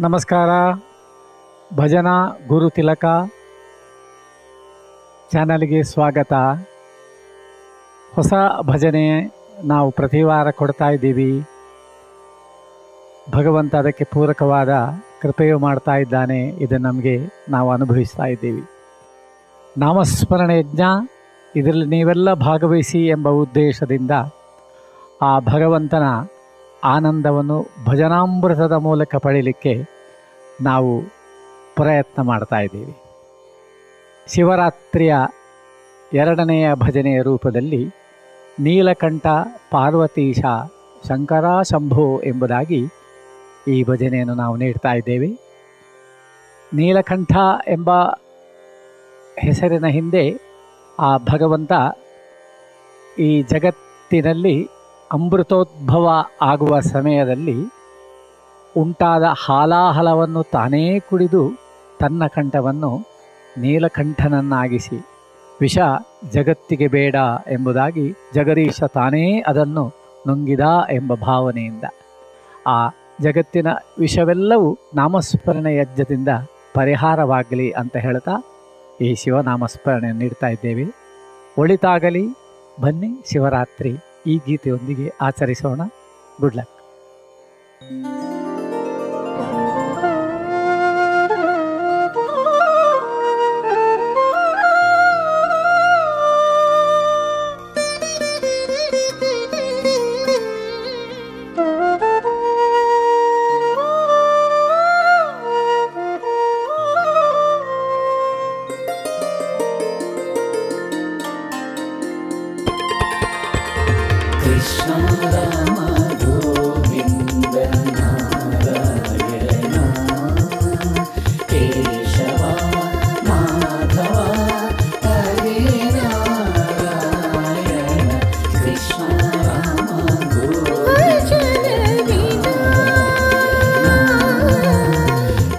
ನಮಸ್ಕಾರ. ಭಜನಾ ಗುರು ತಿಲಕ ಚಾನಲ್ಗೆ ಸ್ವಾಗತ. ಹೊಸ ಭಜನೆ ನಾವು ಪ್ರತಿ ವಾರ ಕೊಡ್ತಾ ಇದ್ದೀವಿ. ಭಗವಂತ ಅದಕ್ಕೆ ಪೂರಕವಾದ ಕೃಪೆಯು ಮಾಡ್ತಾ ಇದ್ದಾನೆ. ಇದನ್ನು ನಮಗೆ ನಾವು ಅನುಭವಿಸ್ತಾ ಇದ್ದೀವಿ. ನಾಮಸ್ಮರಣೆ ಯಜ್ಞ, ಇದರಲ್ಲಿ ನೀವೆಲ್ಲ ಭಾಗವಹಿಸಿ ಎಂಬ ಉದ್ದೇಶದಿಂದ ಆ ಭಗವಂತನ ಆನಂದವನ್ನು ಭಜನಾಮೃತದ ಮೂಲಕ ಪಡೀಲಿಕ್ಕೆ ನಾವು ಪ್ರಯತ್ನ ಮಾಡ್ತಾ ಇದ್ದೀವಿ. ಶಿವರಾತ್ರಿಯ ಎರಡನೆಯ ಭಜನೆಯ ರೂಪದಲ್ಲಿ ನೀಲಕಂಠ ಪಾರ್ವತೀಶ ಶಂಕರ ಶಂಭೋ ಎಂಬುದಾಗಿ ಈ ಭಜನೆಯನ್ನು ನಾವು ನೀಡ್ತಾ ಇದ್ದೇವೆ. ನೀಲಕಂಠ ಎಂಬ ಹೆಸರಿನ ಹಿಂದೆ ಆ ಭಗವಂತ ಈ ಜಗತ್ತಿನಲ್ಲಿ ಅಮೃತೋದ್ಭವ ಆಗುವ ಸಮಯದಲ್ಲಿ ಉಂಟಾದ ಹಾಲಾಹಲವನ್ನು ತಾನೇ ಕುಡಿದು ತನ್ನ ಕಂಠವನ್ನು ನೀಲಕಂಠನನ್ನಾಗಿಸಿ ವಿಷ ಜಗತ್ತಿಗೆ ಬೇಡ ಎಂಬುದಾಗಿ ಜಗದೀಶ ತಾನೇ ಅದನ್ನು ನುಂಗಿದ ಎಂಬ ಭಾವನೆಯಿಂದ ಆ ಜಗತ್ತಿನ ವಿಷವೆಲ್ಲವೂ ನಾಮಸ್ಮರಣೆ ಯಜ್ಞದಿಂದ ಪರಿಹಾರವಾಗಲಿ ಅಂತ ಹೇಳ್ತಾ ಈ ಶಿವನಾಮಸ್ಮರಣೆ ನೀಡ್ತಾ ಇದ್ದೇವೆ. ಒಳಿತಾಗಲಿ. ಬನ್ನಿ ಶಿವರಾತ್ರಿ ಈ ಗೀತೆಯೊಂದಿಗೆ ಆಚರಿಸೋಣ. Good luck. Krishna Rama Govinda Narayana Keshava Madhava Hare Narayana Krishna Rama Govinda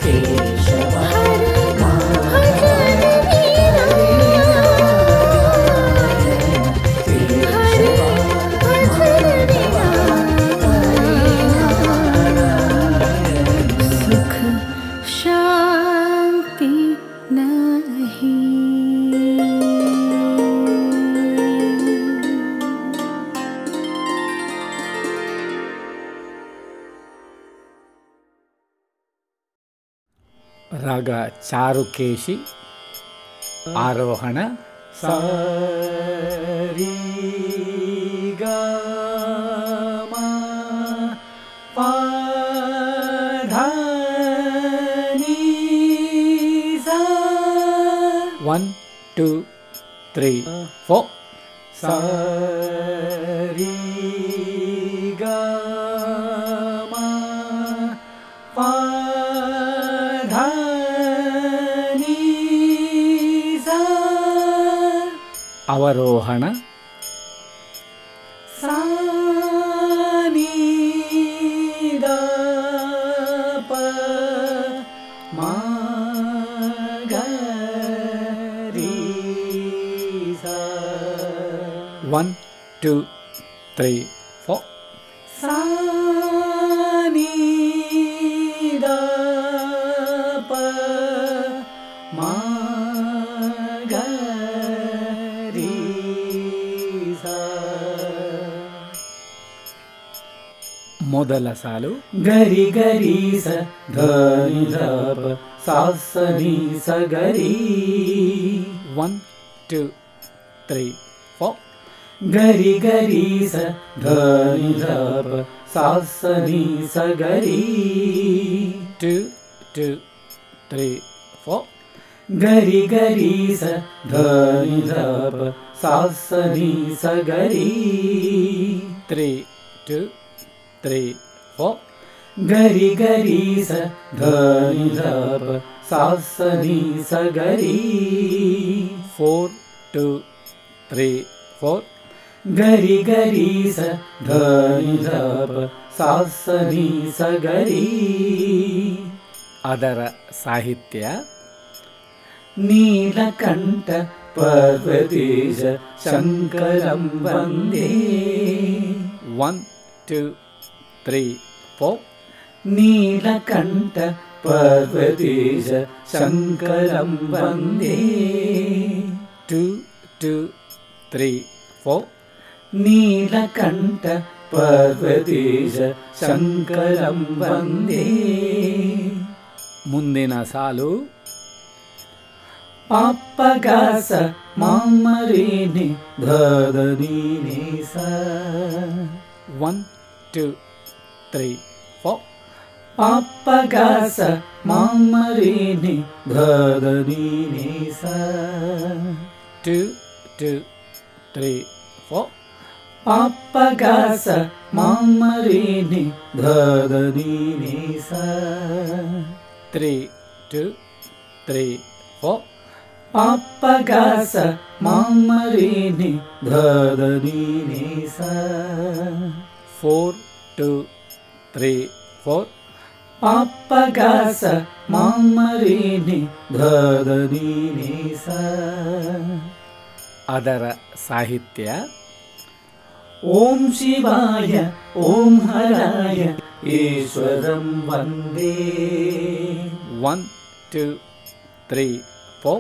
Keshava Madhava ರಾಗ ಚಾರುಕೇಶಿ. ಆರೋಹಣ ಸರಿ ಗ ಮ ಪ ಧ ನಿ ಸ. 1 2 3 4. ಸರಿ ಗ ಮ ಪ ಧ ನಿ ಸ. ಅವರೋಹಣ ಸಾ ನಿ ದ ಪ ಮ ಗ ರಿ ಸ. 1 2 3 4. ಸಾ ನಿ ದ ಪ ಮ ಗ ರಿ ಸ. ಮೊದಲ ಸಾಲು ಗರಿ ಗರಿ ಸ ಧನಿ ಧ ಪ ಸಾ ಸ ನಿ ಸ ಗರಿ. 1 2 3 4. ಗರಿ ಗರಿ ಸ ಧನಿ ಧ ಪ ಸಾ ಸ ನಿ ಸ ಗರಿ. 2 2 3 4. ಗರಿ ಗರಿ ಸ ಧನಿ ಧ ಪ ಸಾ ಸ ನಿ ಸ ಗರಿ. 3 2 3 4. ಗರಿ ಗರಿ ಸ ಧನಿ ಧ ಪ ಸಾ ಸ ನಿ ಸ ಗರಿ. 4 2 3 4. ಗರಿ ಗರಿ ಸ ಧನಿ ಧ ಪ ಸಾ ಸ ನಿ ಸ ಗರಿ. ಅದರ ಸಾಹಿತ್ಯ ನೀಲಕಂಠ ಪಾರ್ವತೀಶ ಶಂಕರಂ ವಂದೇ. 1 2 3 4. ನೀಲಕಂಠ ಪಾರ್ವತೀಶ ಶಂಕರಂ ವಂದೇ 2 2 3 4 ನೀಲಕಂಠ ಪಾರ್ವತೀಶ ಶಂಕರಂ ವಂದೇ ಮುಂದಿನ ಸಾಲು ಪಾಪಗಾಸ ಮಾಮರೀನಿ ಧದನೀನಿ ಸ 1 2 3 4 ಪಾಪಗಾಸ ಮಾಮರೀನಿ ಧದನೀನಿ ಸ 2 2 3 4 ಪಾಪಗಾಸ ಮಾಮರೀನಿ ಧದನೀನಿ ಸ 3 2 3 4 ಪಾಪಗಾಸ ಮಾಮರೀನಿ ಧದನೀನಿ ಸ 4 2 3 4 ಪಾಪಗಾಸ ಮಾಮರೀನಿ ಧದನೀನಿ ಸ ಅದರ ಸಾಹಿತ್ಯ ಓಂ ಶಿವಾಯ ಓಂ ಹರಾಯ ಈಶ್ವರಂ ವಂದೇ 1 2 3 4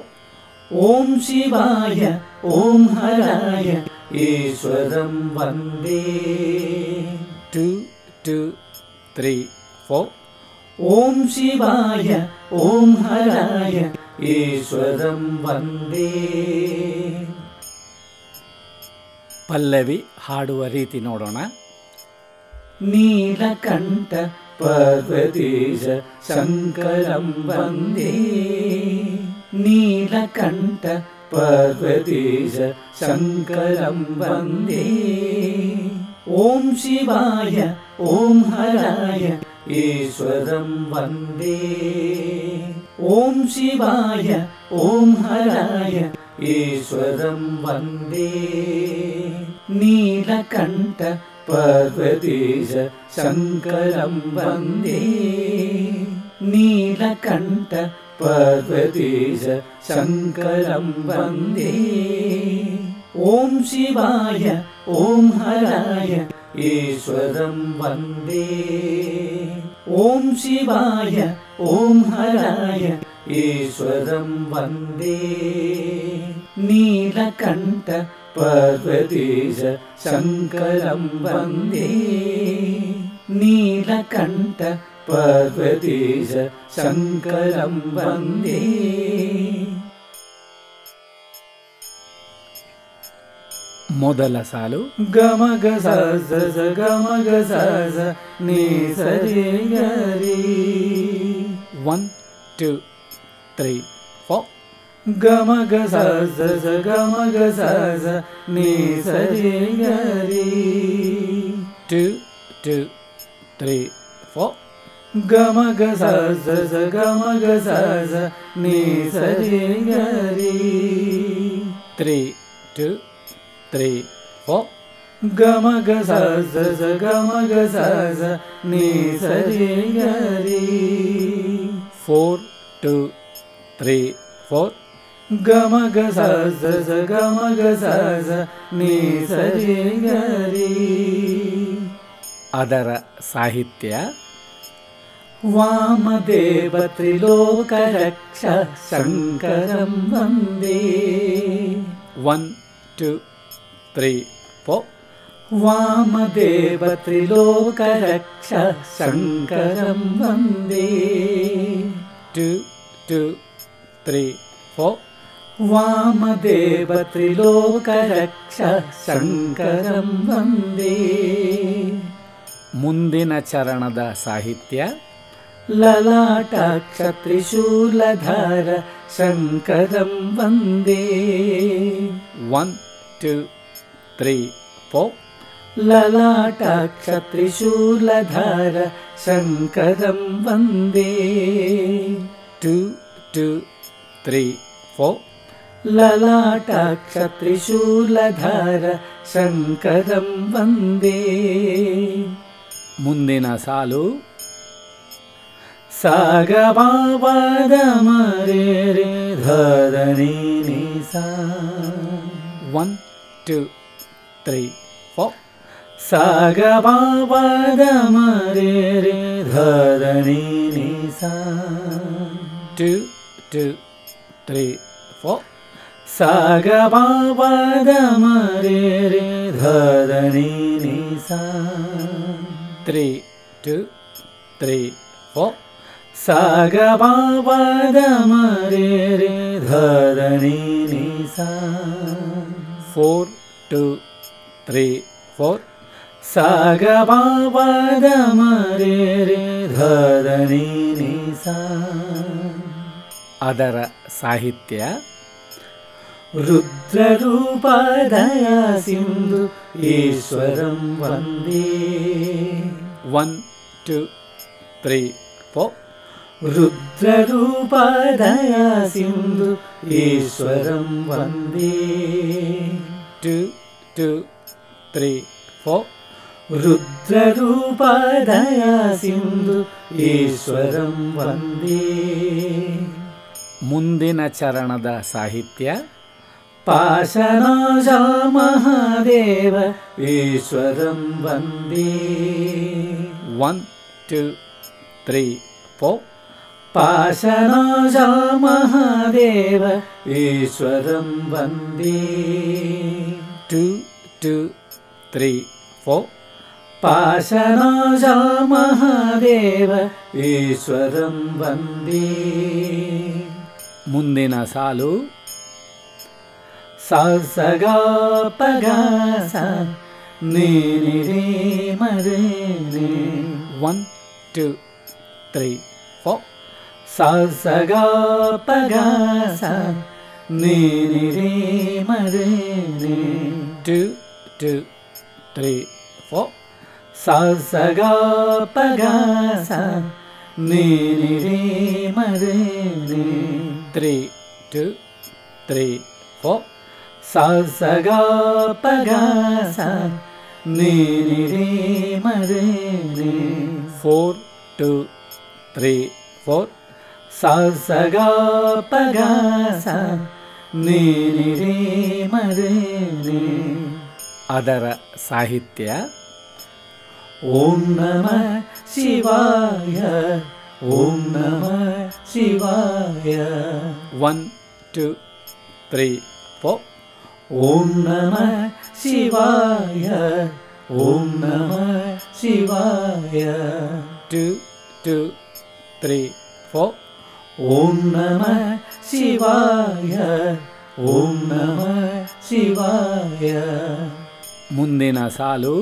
ಓಂ ಶಿವಾಯ ಓಂ ಹರಾಯ ಈಶ್ವರಂ ವಂದೇ 2 2 3 4 ಓಂ ಶಿವಾಯ ಓಂ ಹರಾಯ ಈಶ್ವರಂ ವಂದೇ ಪಲ್ಲವಿ ಹಾಡುವ ರೀತಿ ನೋಡೋಣ. ನೀಲಕಂಠ ಪಾರ್ವತೀಶ ಶಂಕರಂ ವಂದೇ ನೀಲಕಂಠ ಪಾರ್ವತೀಶ ಶಂಕರಂ ವಂದೇ ಓಂ ಶಿವಾಯ ಓಂ ಹರಾಯ ಈಶ್ವರಂ ವಂದೇ ಓಂ ಶಿವಾಯ ಓಂ ಹರಾಯ ಈಶ್ವರಂ ವಂದೇ ನೀಲಕಂಠ ಪಾರ್ವತೀಶ ಶಂಕರಂ ವಂದೇ ನೀಲಕಂಠ ಪಾರ್ವತೀಶ ಶಂಕರಂ ವಂದೇ ಓಂ ಶಿವಾಯ ಓಂ ಹರಾಯ ಈಶ್ವರಂ ವಂದೇ ಓಂ ಶಿವಾಯ ಓಂ ಹರಾಯ ಈಶ್ವರಂ ವಂದೇ ನೀಲಕಂಠ ಪಾರ್ವತೀಶ ಶಂಕರಂ ವಂದೇ ನೀಲಕಂಠ ಪಾರ್ವತೀಶ ಶಂಕರಂ ವಂದೇ ಮೊದಲ ಸಾಲು ಗಮಗ ಸ ಗಮಗ ಸ ನೀ ಸರಿ ಗರಿ 1 2 3 4 ಗಮಗ ಸ ಗಮಗ ಸ ನೀ ಸರಿ ಗರಿ 2 2 3 4 ಗಮಗ ಸ ಗಮಗ ಸ ನೀ ಸರಿ ಗರಿ 3 2 3 4 ಗಮಗ ಸ ಗಮಗ ಸ ನೀ ಸರಿ ಗರಿ 4 2 3 4 ಗಮಗ ಸ ಗಮಗ ಸ ನೀ ಸರಿ ಗರಿ ಅದರ ಸಾಹಿತ್ಯ ವಾಮದೇವ ತ್ರಿಲೋಕ ರಕ್ಷ ಶಂಕರಂ ವಂದೇ 1 2 3 4 ವಾಮದೇವ ತ್ರಿಲೋಕ ರಕ್ಷ ಶಂಕರಂ ವಂದೇ 2 2 3 4 ವಾಮದೇವ ತ್ರಿಲೋಕ ರಕ್ಷ ಶಂಕರಂ ವಂದೇ ಮುಂದಿನ ಚರಣದ ಸಾಹಿತ್ಯ ಲಲಾಟಾಕ್ಷ ತ್ರಿಶೂಲಧಾರ ಶಂಕರಂ ವಂದೇ 1 2 3 4 ಲಲಾಟಾಕ್ಷ ತ್ರಿಶೂಲಧಾರ ಶಂಕರಂ ವಂದೇ 2 2 3 4 ಲಲಾಟಾಕ್ಷ ತ್ರಿಶೂಲಧಾರ ಶಂಕರಂ ವಂದೇ ಮುಂದಿನ ಸಾಲು ಸಾಗವಾದ ಮರೆ ರೇ ಧರಣಿ ನಿ ಸಾ 1 2 3 4 सा ग प प द म रे रे ध ध नि नि सा 2 2 3 4 सा ग प प द म रे रे ध ध नि नि सा 3 2 3 4 सा ग प प द म रे रे ध ध नि नि सा 4 2 3 4 सा ग प प द म रे रे ಧ ಧ नि नि सा ಅದರ ಸಾಹಿತ್ಯ ರುದ್ರರೂಪ ದಯಾ ಸಿಂಧು ಈಶ್ವರಂ ವಂದೇ 1 2 3 4 ರುದ್ರರೂಪ ದಯಾ ಸಿಂಧು ಈಶ್ವರಂ ವಂದೇ 2 2 3 4 ರುದ್ರರೂಪ ದಯಾ ಸಿಂಧು ಈಶ್ವರಂ ವಂದೇ ಮುಂದಿನ ಚರಣದ ಸಾಹಿತ್ಯ ಪಾಶನಾಶ ಮಹಾದೇವ ಈಶ್ವರಂ ವಂದೇ 1 2 3 4 ಪಾಶನಾಶ ಮಹಾದೇವ ಈಶ್ವರಂ ವಂದೇ 2 2 3 4 ಪಾಶನಾಶ ಮಹಾದೇವ ಈಶ್ವರಂ ವಂದೇ ಮುಂದಿನ ಸಾಲು ಸ ಸ ಗ ಪ ಗ ಸ ನಿ ನಿ ರೇ ಮ ರೇ ರೇ 1 2 3 4 ಸ ಸ ಗ ಪ ಗ ಸ ನಿ ನಿ ರೇ ಮ ರೇ ರೇ 2 2 3 4 ಸ ಸ ಗ ಪ ಗ ಸ ನಿ ನಿ ರೇ ಮ ರೇ ರೇ 3 2 3 4 ಸ ಸ ಗ ಪ ಗ ಸ ನಿ ನಿ ರೇ ಮ ರೇ ರೇ 4 2 3 4 ಸ ಸ ಗ ಪ ಗ ಸ ನಿ ನಿ ರೇ ಮ ರೇ ರೇ ಅದರ ಸಾಹಿತ್ಯ ಓಂ ನಮಃ ಶಿವಾಯ ಓಂ ನಮಃ ಶಿವಾಯ 1 2 3 4 ಓಂ ನಮಃ ಶಿವಾಯ ಓಂ ನಮಃ ಶಿವಾಯ 2 2 3 4 ಓಂ ನಮಃ ಶಿವಾಯ ಓಂ ನಮಃ ಶಿವಾಯ ಮುಂದಿನ ಸಾಲು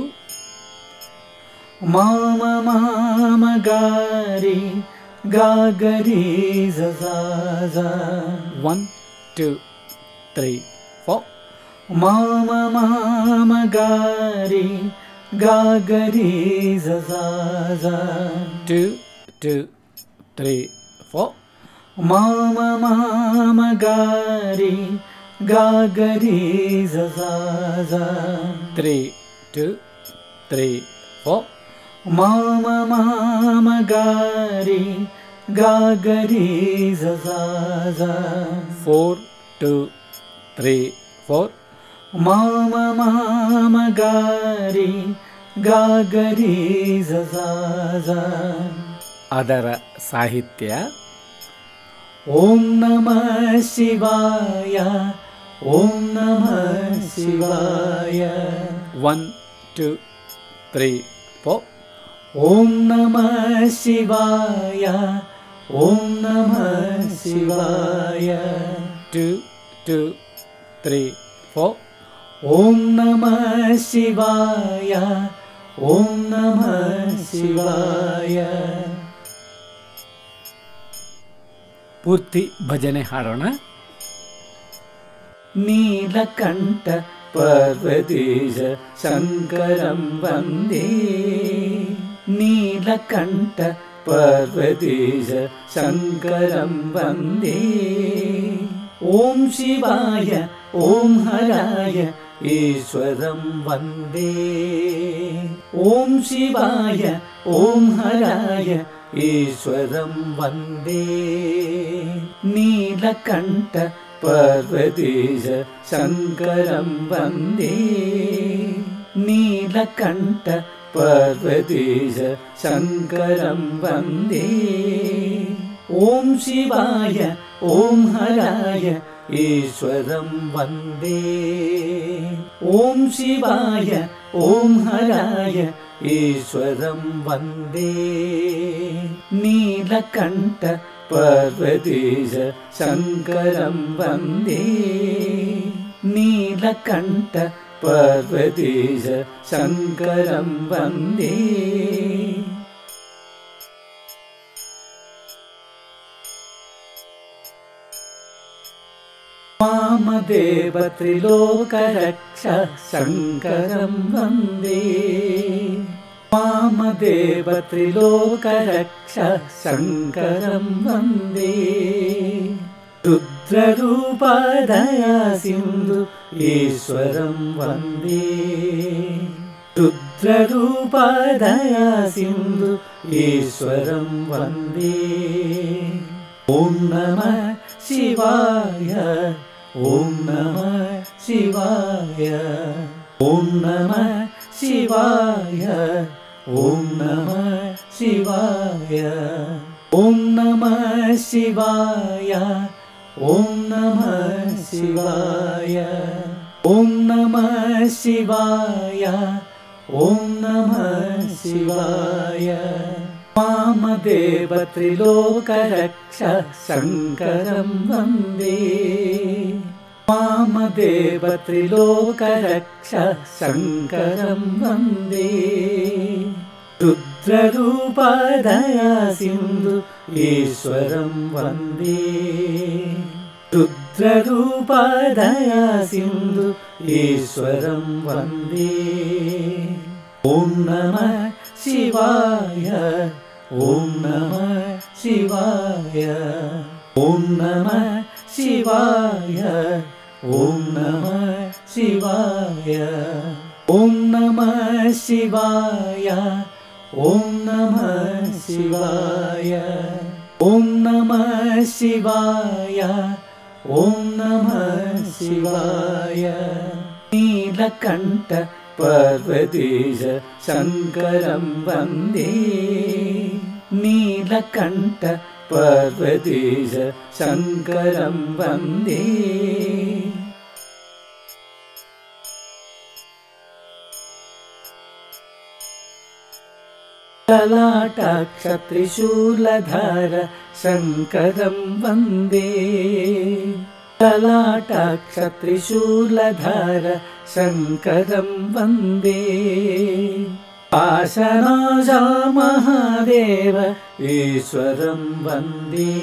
ಮಾಮ ಮಾಮ ಗಾರಿ ಗಾಗರಿ ಝ 1 2 3 4 ಮಾಮ ಮಾಮ ಗಾರಿ ಗಾಗರಿ ಝ 2 2 3 4 ಮಾಮ ಮಾಮ ಗಾರಿ ಗಾಗರಿ ಝ 3 2 3 4 ಮಾಮ ಮಾಮ ಗಾರಿ ಗಾಗರಿ ಝ 4 2 3 4 ಮಾಮ ಮಾಮ ಗಾರಿ ಗಾಗರಿ ಝ ಅದರ ಸಾಹಿತ್ಯ ಓಂ ನಮಃ ಶಿವಾಯ ಓಂ ನಮಃ ಶಿವಾಯ 1 2 3 4 ಓಂ ನಮಃ ಶಿವಾಯ ಓಂ ನಮಃ ಶಿವಾಯ 2 2 3 4 ಓಂ ನಮಃ ಶಿವಾಯ ಓಂ ನಮಃ ಶಿವಾಯ ಪೂರ್ತಿ ಭಜನೆ ಹಾಡೋಣ. ನೀಲಕಂಠ ಪಾರ್ವತೀಶ ಶಂಕರಂ ವಂದೇ ನೀಲಕಂಠ ಪಾರ್ವತೀಶ ಶಂಕರಂ ವಂದೇ ಓಂ ಶಿವಾಯ ಓಂ ಹರಾಯ ಈಶ್ವರಂ ವಂದೇ ಓಂ ಶಿವಾಯ ಓಂ ಹರಾಯ ಈಶ್ವರಂ ವಂದೇ ನೀಲಕಂಠ ಪಾರ್ವತೀಶ ಶಂಕರಂ ವಂದೇ ನೀಲ नीलकण्ठ पर्वतीश शङ्करं वन्दे ॐ शिवाय ॐ हराय ईश्वरं वन्दे ॐ शिवाय ॐ हराय ईश्वरं वन्दे नीलकण्ठ पर्वतीश शङ्करं वन्दे नीलकण्ठ पर्वतीश शङ्करं वन्दे वामदेव त्रिलोकरक्ष शङ्करं वन्दे वामदेव त्रिलोकरक्ष शङ्करं वन्दे रुद्ररूपदया सिन्धु ईश्वरं वन्दे रुद्ररूपदया सिन्धु ईश्वरं वन्दे ॐ नमः शिवाय ॐ नमः शिवाय ॐ नमः शिवाय ॐ नमः शिवाय ॐ नमः शिवाय ॐ नमः शिवाय ॐ नमः शिवाय ॐ नमः शिवाय वामदेव त्रिलोकरक्ष शङ्करं वन्दे वामदेव त्रिलोकरक्ष शङ्करं वन्दे रुद्ररूपदया सिन्धु ईश्वरं वन्दे रुद्ररूपदया सिन्धु ईश्वरं वन्दे ॐ नमः शिवाय ॐ नमः शिवाय ॐ नमः शिवाय ॐ नमः शिवाय ॐ नमः शिवाय ॐ नमः शिवाय ॐ नमः शिवाय ॐ नमः शिवाय नीलकण्ठ पर्वतीश शङ्करं वन्दे नीलकण्ठ पर्वतीश शङ्करं वन्दे ललाटाक्ष त्रिशूलधर शङ्करं वन्दे ललाटाक्ष त्रिशूलधर शङ्करं वन्दे पाशनाश महादेव ईश्वरं वन्दे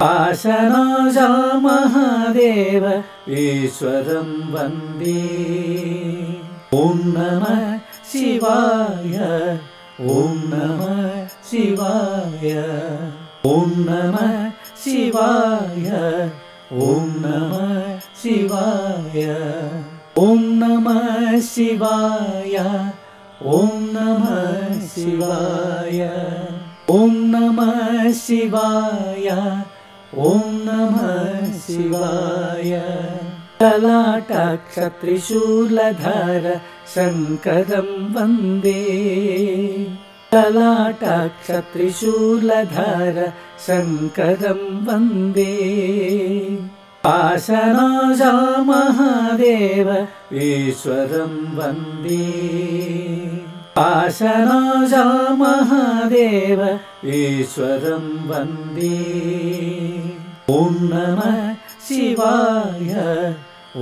पाशनाश महादेव ईश्वरं वन्दे ॐ नमः शिवाय ॐ नमः शिवाय ॐ नमः शिवाय ॐ नमः शिवाय ॐ नमः शिवाय ॐ नमः शिवाय ॐ नमः शिवाय ॐ नमः शिवाय ललाटाक्ष त्रिशूलधर शङ्करं वन्दे ललाटाक्ष त्रिशूलधर शङ्करं वन्दे पाशनाश महादेव ईश्वरं वन्दे पाशनाश महादेव ईश्वरं वन्दे ॐ नमः शिवाय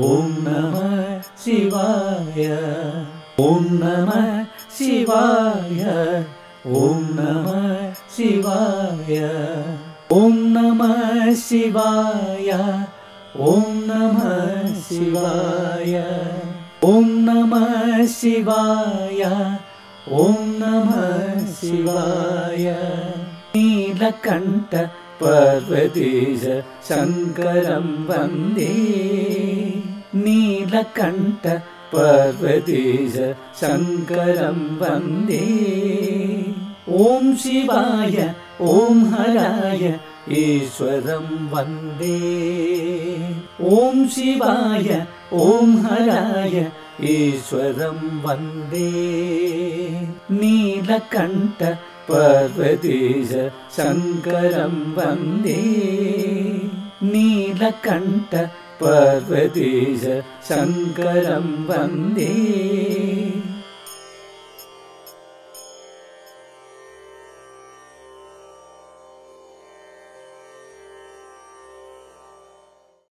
ॐ नमः शिवाय ॐ नमः शिवाय ॐ नमः शिवाय ॐ नमः शिवाय ॐ नमः शिवाय ॐ नमः शिवाय ॐ नमः शिवाय नीलकण्ठ पर्वतीश शङ्करं वन्दे नीलकण्ठ पर्वतीश शङ्करं वन्दे ॐ शिवाय ॐ हराय ईश्वरं वन्दे ॐ शिवाय ॐ हराय ईश्वरं वन्दे नीलकण्ठ पार्वतीश शङ्करं वन्दे नीलकण्ठ पार्वतीश शङ्करं वन्दे